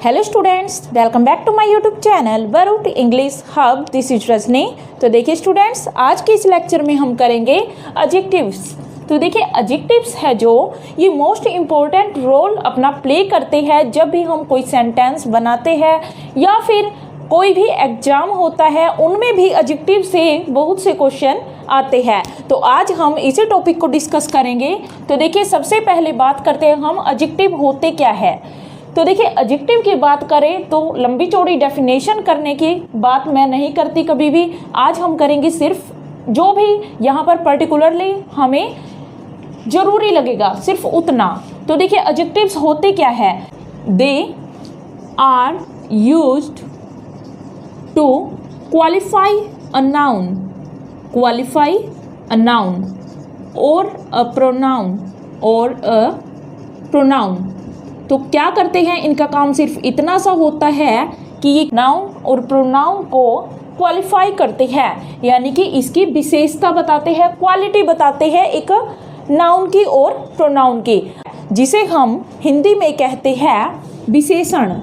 Hello students, welcome back to my YouTube channel World English Hub. This is Rajni. तो देखिए students, आज के इस लेक्चर में हम करेंगे एडजेक्टिव्स। तो देखिए एडजेक्टिव्स है जो ये मोस्ट इम्पोर्टेंट रोल अपना प्ले करते हैं जब भी हम कोई सेंटेंस बनाते हैं या फिर कोई भी एग्जाम होता है, उनमें भी एडजेक्टिव से बहुत से क्वेश्चन आते हैं। तो आज हम इसी टॉपिक को डिस्कस करेंगे। तो देखिए सबसे पहले बात करते हैं हम एडजेक्टिव होते क्या है। तो देखिए एडजेक्टिव की बात करें तो लंबी चौड़ी डेफिनेशन करने की बात मैं नहीं करती कभी भी। आज हम करेंगे सिर्फ जो भी यहाँ पर पर्टिकुलरली हमें ज़रूरी लगेगा, सिर्फ उतना। तो देखिए एडजेक्टिव्स होते क्या है। They are used to qualify a noun, qualify a noun और अ प्रोनाउन। तो क्या करते हैं, इनका काम सिर्फ इतना सा होता है कि ये नाउन और प्रोनाउन को क्वालिफाई करते हैं, यानी कि इसकी विशेषता बताते हैं, क्वालिटी बताते हैं एक नाउन की और प्रोनाउन की, जिसे हम हिंदी में कहते हैं विशेषण।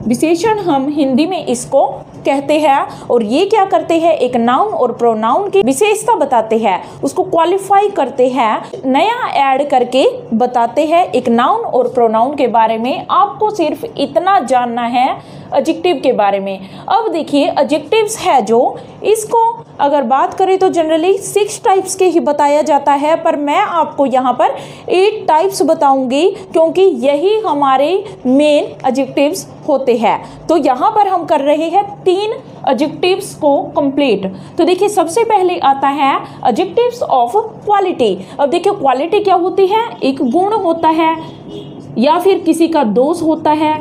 विशेषण हम हिंदी में इसको कहते हैं। और ये क्या करते हैं, एक नाउन और प्रोनाउन की विशेषता बताते हैं, उसको क्वालिफाई करते हैं, नया ऐड करके बताते हैं एक नाउन और प्रोनाउन के बारे में। आपको सिर्फ इतना जानना है एडजेक्टिव के बारे में। अब देखिए एडजेक्टिव्स है जो, इसको अगर बात करें तो जनरली 6 टाइप्स के ही बताया जाता है, पर मैं आपको यहाँ पर 8 टाइप्स बताऊंगी क्योंकि यही हमारे मेन एडजेक्टिव्स होते हैं। तो यहाँ पर हम कर रहे हैं 3 एडजेक्टिव्स को कंप्लीट। तो देखिए सबसे पहले आता है एडजेक्टिव्स ऑफ क्वालिटी। अब देखिए क्वालिटी क्या होती है, एक गुण होता है या फिर किसी का दोष होता है।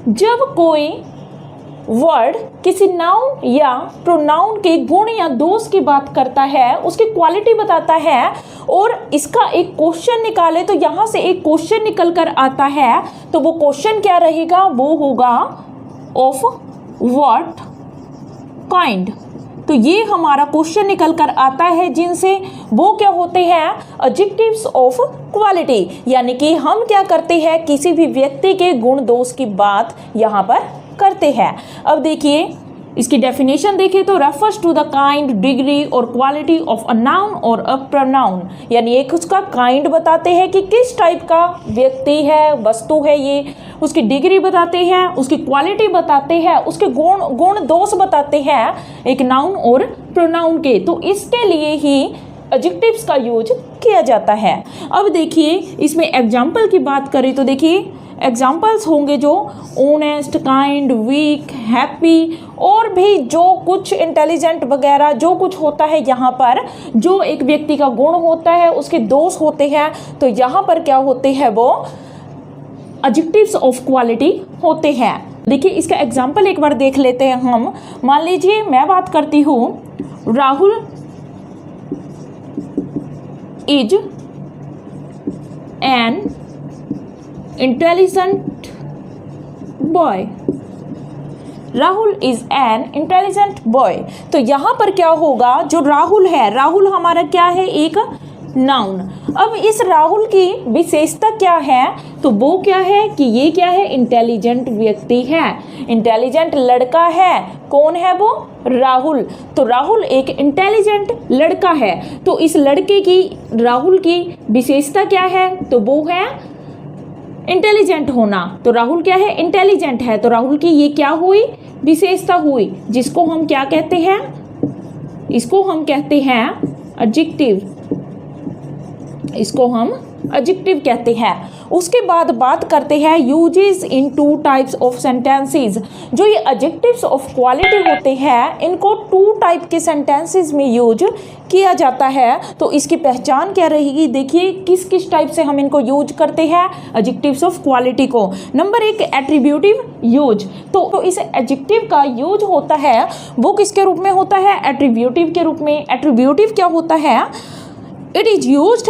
जब कोई वर्ड किसी नाउन या प्रोनाउन के गुण या दोष की बात करता है, उसकी क्वालिटी बताता है और इसका एक क्वेश्चन निकाले, तो यहाँ से एक क्वेश्चन निकल कर आता है, तो वो क्वेश्चन क्या रहेगा, वो होगा ऑफ व्हाट काइंड। तो ये हमारा क्वेश्चन निकल कर आता है, जिनसे वो क्या होते हैं, एडजेक्टिव्स ऑफ क्वालिटी। यानी कि हम क्या करते हैं, किसी भी व्यक्ति के गुण दोष की बात यहाँ पर करते हैं। अब देखिए इसकी डेफिनेशन देखिए तो refers to the kind, degree और क्वालिटी ऑफ अ नाउन और अ प्रोनाउन। यानी एक उसका काइंड बताते हैं कि किस टाइप का व्यक्ति है, वस्तु है ये, उसकी डिग्री बताते हैं, उसकी क्वालिटी बताते हैं, उसके गुण दोष बताते हैं एक नाउन और प्रोनाउन के। तो इसके लिए ही एडजेक्टिव्स का यूज किया जाता है। अब देखिए इसमें एग्जाम्पल की बात करें तो देखिए एग्जाम्पल्स होंगे जो ऑनेस्ट, काइंड, वीक, हैप्पी और भी जो कुछ इंटेलिजेंट वगैरह जो कुछ होता है यहाँ पर, जो एक व्यक्ति का गुण होता है, उसके दोष होते हैं, तो यहाँ पर क्या होते हैं, वो एडजेक्टिव्स ऑफ क्वालिटी होते हैं। देखिए इसका एग्जाम्पल एक बार देख लेते हैं हम। मान लीजिए मैं बात करती हूँ, Rahul is an intelligent boy. Rahul is an intelligent boy. तो यहाँ पर क्या होगा, जो राहुल है, राहुल हमारा क्या है, एक नाउन। अब इस राहुल की विशेषता क्या है, तो वो क्या है कि ये क्या है, इंटेलिजेंट व्यक्ति है, इंटेलिजेंट लड़का है। कौन है वो, राहुल। तो राहुल एक इंटेलिजेंट लड़का है। तो इस लड़के की, राहुल की विशेषता क्या है, तो वो है इंटेलिजेंट होना। तो राहुल क्या है, इंटेलिजेंट है। तो राहुल की ये क्या हुई, विशेषता हुई, जिसको हम क्या कहते हैं, इसको हम कहते हैं एडजेक्टिव। इसको हम एडजेक्टिव कहते हैं। उसके बाद बात करते हैं uses in 2 types of sentences. जो ये एडजेक्टिव्स ऑफ क्वालिटी होते हैं, इनको 2 टाइप के सेंटेंसेस में यूज किया जाता है। तो इसकी पहचान क्या रहेगी, देखिए किस किस टाइप से हम इनको यूज करते हैं एडजेक्टिव्स ऑफ क्वालिटी को। Number 1, attributive use. तो इस एडजेक्टिव का यूज होता है वो किसके रूप में होता है, एट्रीब्यूटिव के रूप में। एट्रीब्यूटिव क्या होता है, it is used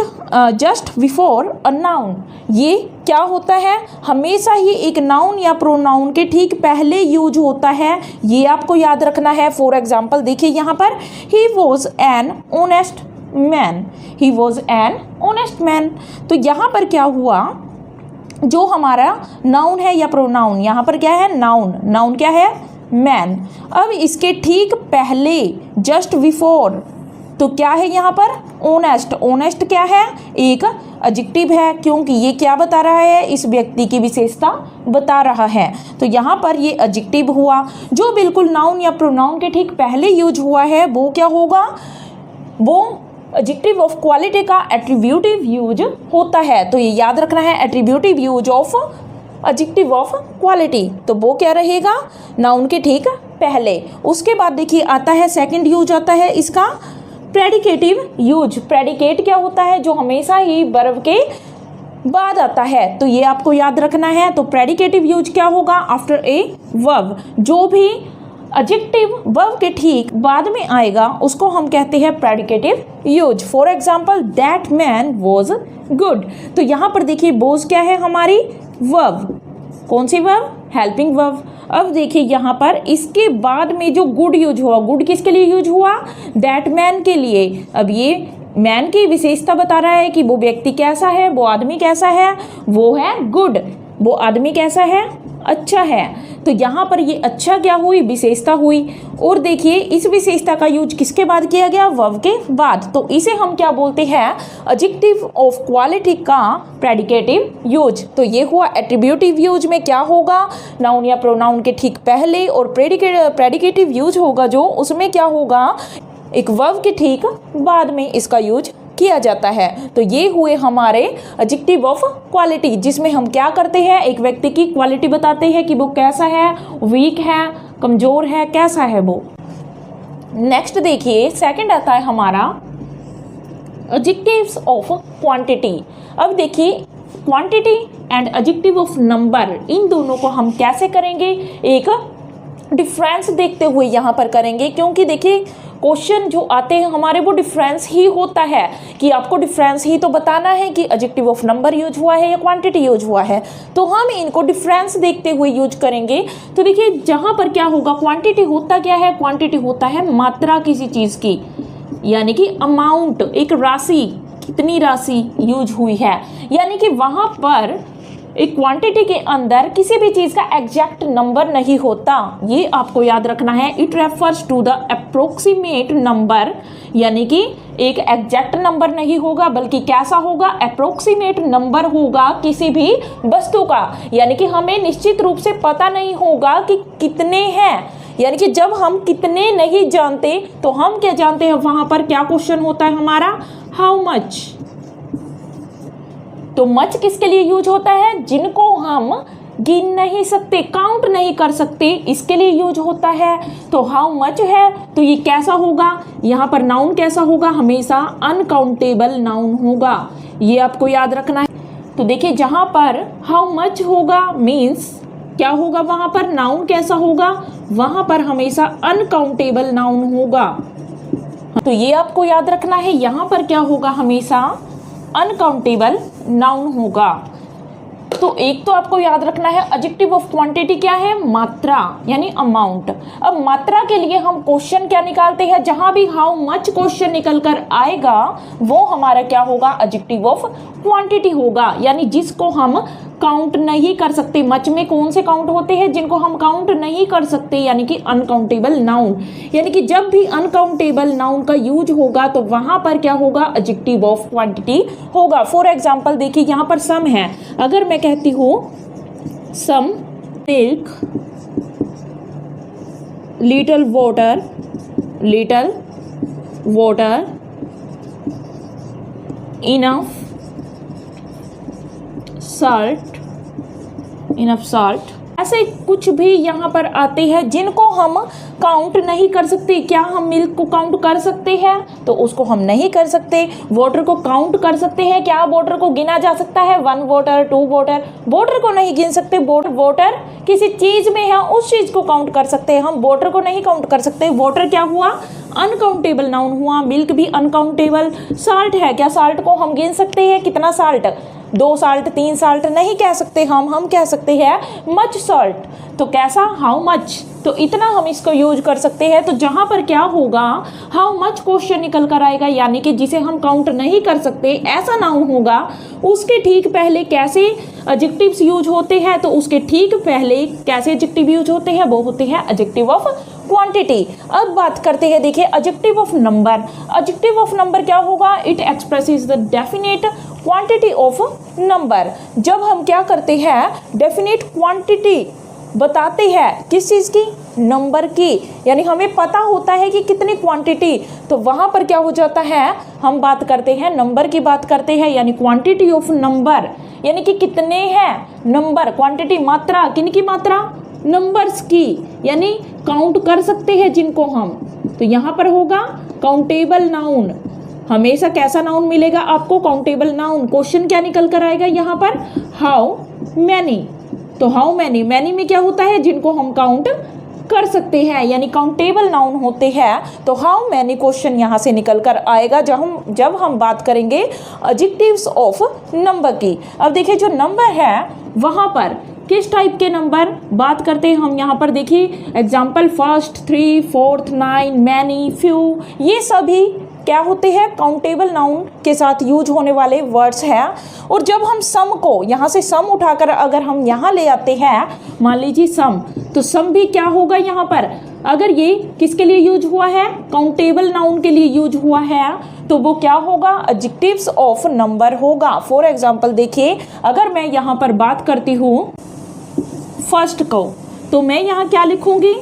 just before a noun. ये क्या होता है, हमेशा ही एक नाउन या प्रोनाउन के ठीक पहले यूज होता है, ये आपको याद रखना है। फॉर एग्जाम्पल देखिए यहाँ पर, he was an honest man, he was an honest man. तो यहाँ पर क्या हुआ, जो हमारा नाउन है या प्रोनाउन, यहाँ पर क्या है नाउन, नाउन क्या है मैन। अब इसके ठीक पहले जस्ट बिफोर तो क्या है यहाँ पर ऑनेस्ट। ऑनेस्ट क्या है एक एडजेक्टिव है, क्योंकि ये क्या बता रहा है इस व्यक्ति की विशेषता बता रहा है। तो यहाँ पर ये एडजेक्टिव हुआ। जो बिल्कुल नाउन या प्रोनाउन के ठीक पहले यूज हुआ है वो क्या होगा, वो एडजेक्टिव ऑफ क्वालिटी का एट्रीब्यूटिव यूज होता है। तो ये याद रखना है, attributive use of adjective of quality, तो वो क्या रहेगा नाउन के ठीक पहले। उसके बाद देखिए आता है सेकंड यूज आता है इसका प्रेडिकेटिव यूज। प्रेडिकेट क्या होता है, जो हमेशा ही वर्ब के बाद आता है, तो ये आपको याद रखना है। तो प्रेडिकेटिव यूज क्या होगा, आफ्टर ए वर्ब, जो भी एडजेक्टिव वर्ब के ठीक बाद में आएगा उसको हम कहते हैं predicative use. For example that man was good. तो यहाँ पर देखिए वॉज क्या है हमारी वर्ब, कौन सी वर्ब, हेल्पिंग वर्ब। अब देखिए यहाँ पर इसके बाद में जो गुड यूज हुआ, गुड किसके लिए यूज हुआ, दैट मैन के लिए। अब ये मैन की विशेषता बता रहा है कि वो व्यक्ति कैसा है, वो आदमी कैसा है, वो है गुड, वो आदमी कैसा है, अच्छा है। तो यहाँ पर ये अच्छा क्या हुई, विशेषता हुई। और देखिए इस विशेषता का यूज किसके बाद किया गया, वर्ब के बाद। तो इसे हम क्या बोलते हैं, एडजेक्टिव ऑफ क्वालिटी का प्रेडिकेटिव यूज। तो ये हुआ एट्रीब्यूटिव यूज में क्या होगा, नाउन या प्रोनाउन के ठीक पहले, और प्रेडिकेटिव यूज होगा जो उसमें क्या होगा, एक वर्ब के ठीक बाद में इसका यूज किया जाता है। तो ये हुए हमारे एडजेक्टिव ऑफ क्वालिटी, जिसमें हम क्या करते हैं, एक व्यक्ति की क्वालिटी बताते हैं कि वो कैसा है, वीक है, कमजोर है, कैसा है वो। नेक्स्ट देखिए सेकंड आता है हमारा एडजेक्टिव्स ऑफ क्वांटिटी। अब देखिए quantity and adjective of number, इन दोनों को हम कैसे करेंगे, एक डिफरेंस देखते हुए यहाँ पर करेंगे, क्योंकि देखिए क्वेश्चन जो आते हैं हमारे वो डिफरेंस ही होता है कि आपको डिफरेंस ही तो बताना है कि एडजेक्टिव ऑफ नंबर यूज हुआ है या क्वांटिटी यूज हुआ है। तो हम इनको डिफरेंस देखते हुए यूज करेंगे। तो देखिए जहाँ पर क्या होगा, क्वांटिटी होता क्या है, क्वांटिटी होता है मात्रा किसी चीज़ की, यानी कि अमाउंट, एक राशि, कितनी राशि यूज हुई है, यानी कि वहाँ पर एक क्वांटिटी के अंदर किसी भी चीज़ का एग्जैक्ट नंबर नहीं होता, ये आपको याद रखना है। It refers to the approximate number, यानी कि एक एग्जैक्ट नंबर नहीं होगा बल्कि कैसा होगा, अप्रोक्सीमेट नंबर होगा किसी भी वस्तु का, यानी कि हमें निश्चित रूप से पता नहीं होगा कि कितने हैं। यानी कि जब हम कितने नहीं जानते तो हम क्या जानते हैं, वहां पर क्या क्वेश्चन होता है हमारा, हाउ मच। तो मच किसके लिए यूज होता है, जिनको हम गिन नहीं सकते, काउंट नहीं कर सकते, इसके लिए यूज होता है। तो हाउ मच है तो ये कैसा होगा, यहाँ पर नाउन कैसा होगा, हमेशा अनकाउंटेबल नाउन होगा, ये आपको याद रखना है। तो देखिए जहाँ पर हाउ मच होगा मीन्स क्या होगा, वहाँ पर नाउन कैसा होगा, वहाँ पर हमेशा अनकाउंटेबल नाउन होगा। तो ये आपको याद रखना है, यहाँ पर क्या होगा, हमेशा अनकाउंटेबल नाउन होगा। तो एक तो आपको याद रखना है एडजेक्टिव ऑफ क्वांटिटी क्या है, मात्रा यानी अमाउंट। अब मात्रा के लिए हम क्वेश्चन क्या निकालते हैं, जहां भी हाउ मच क्वेश्चन निकल कर आएगा वो हमारा क्या होगा, एडजेक्टिव ऑफ क्वांटिटी होगा, यानी जिसको हम काउंट नहीं कर सकते। मच में कौन से काउंट होते हैं, जिनको हम काउंट नहीं कर सकते, यानी कि अनकाउंटेबल नाउन। यानी कि जब भी अनकाउंटेबल नाउन का यूज होगा तो वहां पर क्या होगा, एडजेक्टिव ऑफ क्वांटिटी होगा। फॉर एग्जांपल देखिए यहाँ पर सम है, अगर मैं कहती हूँ some milk, little water, enough salt, ऐसे कुछ भी यहाँ पर आते हैं जिनको हम काउंट नहीं कर सकते। क्या हम मिल्क को काउंट कर सकते हैं, तो उसको हम नहीं कर सकते। वाटर को काउंट कर सकते हैं, क्या वाटर को गिना जा सकता है, 1 वाटर 2 वाटर, वाटर को नहीं गिन सकते। वाटर किसी चीज में है, उस चीज को काउंट कर सकते हैं, हम वाटर को नहीं काउंट कर सकते। वाटर क्या हुआ, अनकाउंटेबल नाउन हुआ। मिल्क भी अनकाउंटेबल। साल्ट है, क्या साल्ट को हम गिन सकते हैं, कितना साल्ट, 2 साल्ट 3 साल्ट नहीं कह सकते हम कह सकते हैं मच सॉल्ट। तो कैसा, हाउ मच, तो इतना हम इसको यूज कर सकते हैं। तो जहाँ पर क्या होगा, हाउ मच क्वेश्चन निकल कर आएगा, यानी कि जिसे हम काउंट नहीं कर सकते ऐसा नाउन होगा, उसके ठीक पहले कैसे एडजेक्टिव्स यूज होते हैं, तो उसके ठीक पहले कैसे एडजेक्टिव यूज होते हैं, वो होते हैं एडजेक्टिव ऑफ क्वांटिटी। अब बात करते हैं, देखिए adjective of number. Adjective of number क्या होगा, it expresses the definite quantity of number. जब हम क्या करते हैं, डेफिनेट क्वांटिटी बताते हैं किस चीज़ की, नंबर की, यानी हमें पता होता है कि कितनी क्वांटिटी, तो वहाँ पर क्या हो जाता है, हम बात करते हैं नंबर की बात करते हैं, यानी क्वांटिटी ऑफ नंबर, यानी कि कितने हैं नंबर, क्वांटिटी मात्रा, किन की मात्रा, नंबर्स की, यानी काउंट कर सकते हैं जिनको हम। तो यहाँ पर होगा काउंटेबल नाउन। हमेशा कैसा नाउन मिलेगा आपको, काउंटेबल नाउन। क्वेश्चन क्या निकल कर आएगा यहाँ पर, हाउ मैनी। तो हाउ मैनी, मैनी में क्या होता है, जिनको हम काउंट कर सकते हैं, यानी काउंटेबल नाउन होते हैं। तो हाउ मैनी क्वेश्चन यहाँ से निकल कर आएगा जब हम बात करेंगे एडजेक्टिव्स ऑफ नंबर की। अब देखिए जो नंबर है वहाँ पर किस टाइप के नंबर बात करते हैं हम, यहाँ पर देखिए एग्जाम्पल फर्स्ट, 3, 4, 9, मैनी, फ्यू, ये सभी क्या होते हैं, काउंटेबल नाउन के साथ यूज होने वाले वर्ड्स हैं। और जब हम सम को यहाँ से सम उठाकर अगर हम यहाँ ले आते हैं, मान लीजिए सम, तो सम भी क्या होगा यहाँ पर, अगर ये किसके लिए यूज हुआ है, काउंटेबल नाउन के लिए यूज हुआ है, तो वो क्या होगा, एडजेक्टिव्स ऑफ नंबर होगा। फॉर एग्जाम्पल देखिए, अगर मैं यहाँ पर बात करती हूँ फर्स्ट को, तो मैं यहाँ क्या लिखूंगी,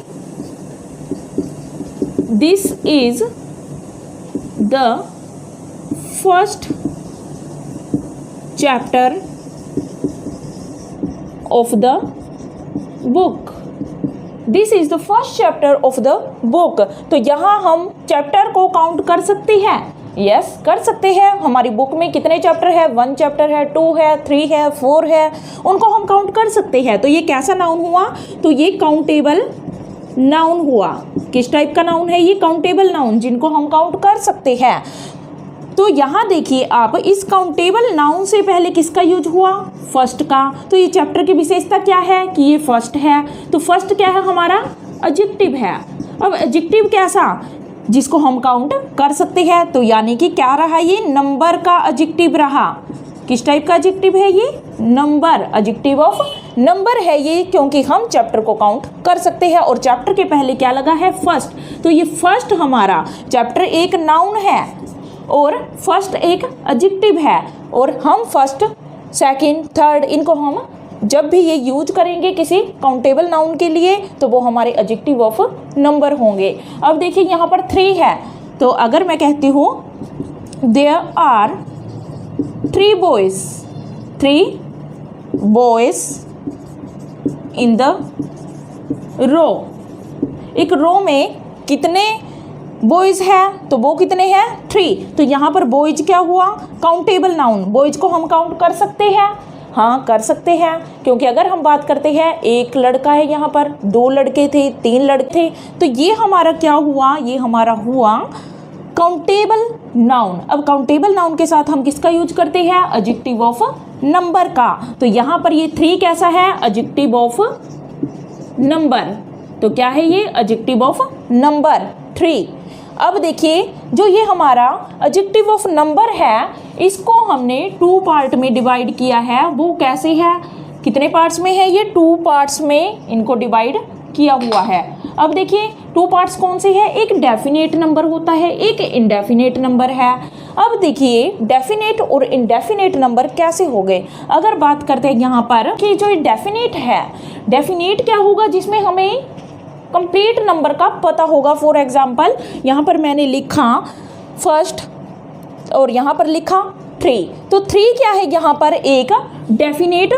this is the first chapter of the book, this is the first chapter of the book. तो यहाँ हम चैप्टर को काउंट कर सकते हैं, यस कर सकते हैं। हमारी बुक में कितने चैप्टर है, 1 चैप्टर है, 2 है, 3 है, 4 है, उनको हम काउंट कर सकते हैं। तो ये कैसा नाउन हुआ, तो ये काउंटेबल नाउन हुआ। किस टाइप का नाउन है ये, काउंटेबल नाउन, जिनको हम काउंट कर सकते हैं। तो यहाँ देखिए आप, इस काउंटेबल नाउन से पहले किसका यूज हुआ, फर्स्ट का। तो ये चैप्टर की विशेषता क्या है कि ये फर्स्ट है। तो फर्स्ट क्या है हमारा, एडजेक्टिव है। अब एडजेक्टिव कैसा, जिसको हम काउंट कर सकते हैं। तो यानी कि क्या रहा, ये नंबर का एडजेक्टिव रहा। किस टाइप का एडजेक्टिव है ये, नंबर, एडजेक्टिव ऑफ नंबर है ये, क्योंकि हम चैप्टर को काउंट कर सकते हैं। और चैप्टर के पहले क्या लगा है, फर्स्ट। तो ये फर्स्ट हमारा चैप्टर एक नाउन है और फर्स्ट एक एडजेक्टिव है, और हम फर्स्ट, सेकंड, थर्ड, इनको हम जब भी ये यूज करेंगे किसी काउंटेबल नाउन के लिए, तो वो हमारे एडजेक्टिव ऑफ नंबर होंगे। अब देखिए यहाँ पर 3 है, तो अगर मैं कहती हूँ there are 3 boys, 3 boys in the row, एक रो में कितने बॉयज है, तो वो कितने हैं, 3। तो यहाँ पर बॉयज क्या हुआ, काउंटेबल नाउन। बॉयज को हम काउंट कर सकते हैं, हाँ कर सकते हैं, क्योंकि अगर हम बात करते हैं एक लड़का है, यहाँ पर 2 लड़के थे, 3 लड़के थे, तो ये हमारा क्या हुआ, ये हमारा हुआ काउंटेबल नाउन। अब काउंटेबल नाउन के साथ हम किसका यूज करते हैं, एडजेक्टिव ऑफ नंबर का। तो यहाँ पर ये 3 कैसा है, एडजेक्टिव ऑफ नंबर। तो क्या है ये, एडजेक्टिव ऑफ नंबर 3। अब देखिए जो ये हमारा एडजेक्टिव ऑफ नंबर है, इसको हमने 2 पार्ट में डिवाइड किया है। वो कैसे है, कितने पार्ट्स में है ये, 2 पार्ट्स में इनको डिवाइड किया हुआ है। अब देखिए 2 पार्ट्स कौन से हैं, एक डेफिनेट नंबर होता है, एक इंडेफिनेट नंबर है। अब देखिए डेफिनेट और इंडेफिनेट नंबर कैसे हो गए। अगर बात करते हैं यहाँ पर कि जो डेफिनेट है, डेफिनेट क्या होगा, जिसमें हमें कंप्लीट नंबर का पता होगा। फॉर एग्जाम्पल यहाँ पर मैंने लिखा फर्स्ट और यहाँ पर लिखा 3, तो 3 क्या है, यहाँ पर एक डेफिनेट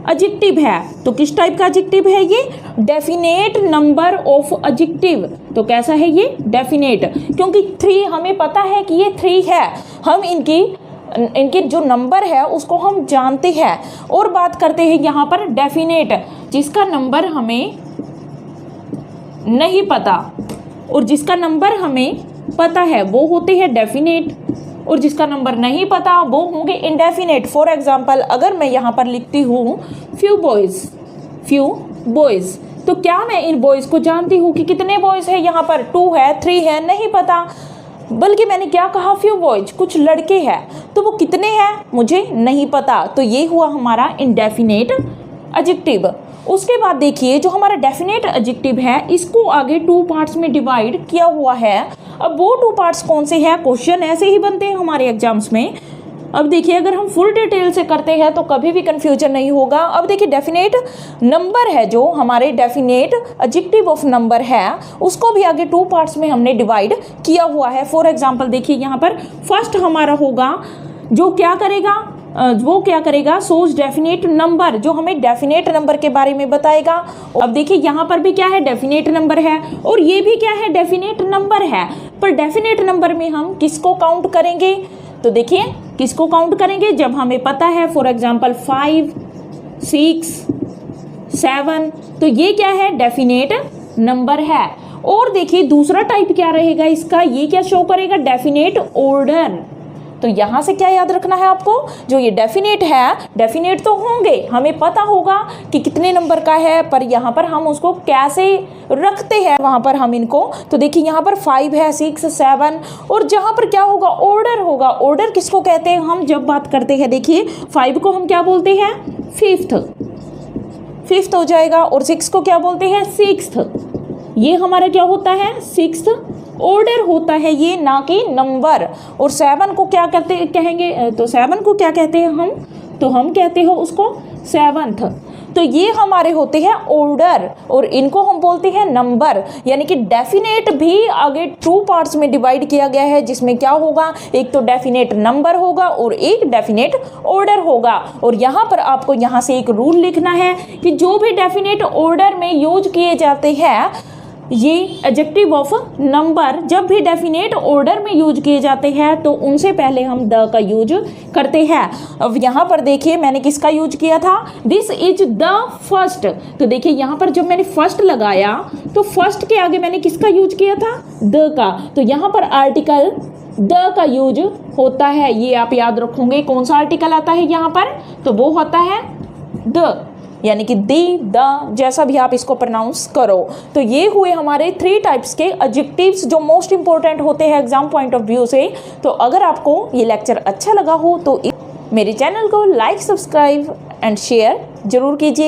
एडजेक्टिव है। तो किस टाइप का एडजेक्टिव है ये, डेफिनेट नंबर ऑफ एडजेक्टिव। तो कैसा है ये, डेफिनेट, क्योंकि 3 हमें पता है कि ये 3 है, हम इनके जो नंबर है उसको हम जानते हैं। और बात करते हैं यहाँ पर डेफिनेट, जिसका नंबर हमें नहीं पता और जिसका नंबर हमें पता है, वो होते हैं डेफिनेट। और जिसका नंबर नहीं पता वो होंगे इंडेफिनेट। फॉर एग्जाम्पल अगर मैं यहाँ पर लिखती हूँ फ्यू बॉयज़, तो क्या मैं इन बॉयज़ को जानती हूँ कि कितने बॉयज़ है? यहाँ पर 2 है, 3 है, नहीं पता। बल्कि मैंने क्या कहा, फ्यू बॉयज, कुछ लड़के हैं, तो वो कितने हैं मुझे नहीं पता। तो ये हुआ हमारा इंडेफिनेट एडजेक्टिव। उसके बाद देखिए जो हमारा डेफिनेट एडजेक्टिव है इसको आगे 2 पार्ट्स में डिवाइड किया हुआ है। अब वो 2 पार्ट्स कौन से हैं? क्वेश्चन ऐसे ही बनते हैं हमारे एग्जाम्स में। अब देखिए अगर हम फुल डिटेल से करते हैं तो कभी भी कंफ्यूजन नहीं होगा। अब देखिए डेफिनेट नंबर है, जो हमारे डेफिनेट एडजेक्टिव ऑफ नंबर है उसको भी आगे 2 पार्ट्स में हमने डिवाइड किया हुआ है। फॉर एग्जांपल देखिए यहाँ पर फर्स्ट हमारा होगा जो क्या करेगा, सोज डेफिनेट नंबर, जो हमें डेफिनेट नंबर के बारे में बताएगा। अब देखिए यहाँ पर भी क्या है, डेफिनेट नंबर है, और ये भी क्या है, डेफिनेट नंबर है। पर डेफिनेट नंबर में हम किसको काउंट करेंगे? तो देखिए किसको काउंट करेंगे जब हमें पता है फॉर एग्जांपल 5, 6, 7, तो ये क्या है, डेफिनेट नंबर है। और देखिए दूसरा टाइप क्या रहेगा इसका, ये क्या शो करेगा, डेफिनेट ऑर्डर। तो यहाँ से क्या याद रखना है आपको, जो ये डेफिनेट है, डेफिनेट तो होंगे, हमें पता होगा कि कितने नंबर का है, पर यहाँ पर हम उसको कैसे रखते हैं वहाँ पर हम इनको। तो देखिए यहाँ पर 5 है, 6, 7, और जहाँ पर क्या होगा, ऑर्डर होगा। ऑर्डर किसको कहते हैं हम जब बात करते हैं, देखिए 5 को हम क्या बोलते हैं, फिफ्थ हो जाएगा, और 6 को क्या बोलते हैं, 6th। ये हमारा क्या होता है, 6th ऑर्डर होता है ये, ना कि नंबर। और 7 को क्या कहेंगे, तो 7 को क्या कहते हैं हम, तो हम कहते हैं उसको 7th। तो ये हमारे होते हैं ऑर्डर, और इनको हम बोलते हैं नंबर। यानी कि डेफिनेट भी आगे 2 पार्ट्स में डिवाइड किया गया है, जिसमें क्या होगा, एक तो डेफिनेट नंबर होगा और एक डेफिनेट ऑर्डर होगा। और यहाँ पर आपको यहाँ से एक रूल लिखना है कि जो भी डेफिनेट ऑर्डर में यूज किए जाते हैं ये एडजेक्टिव ऑफ नंबर, जब भी डेफिनेट ऑर्डर में यूज किए जाते हैं तो उनसे पहले हम द का यूज करते हैं। अब यहाँ पर देखिए मैंने किसका यूज किया था, दिस इज द फर्स्ट। तो देखिए यहाँ पर जब मैंने फर्स्ट लगाया तो फर्स्ट के आगे मैंने किसका यूज किया था, द का। तो यहाँ पर आर्टिकल द का यूज होता है, ये आप याद रखोगे। कौन सा आर्टिकल आता है यहाँ पर, तो वो होता है द, यानी कि दी, द, जैसा भी आप इसको प्रोनाउंस करो। तो ये हुए हमारे 3 टाइप्स के एडजेक्टिव्स जो मोस्ट इंपॉर्टेंट होते हैं एग्जाम पॉइंट ऑफ व्यू से। तो अगर आपको ये लेक्चर अच्छा लगा हो तो मेरे चैनल को लाइक, सब्सक्राइब एंड शेयर जरूर कीजिए।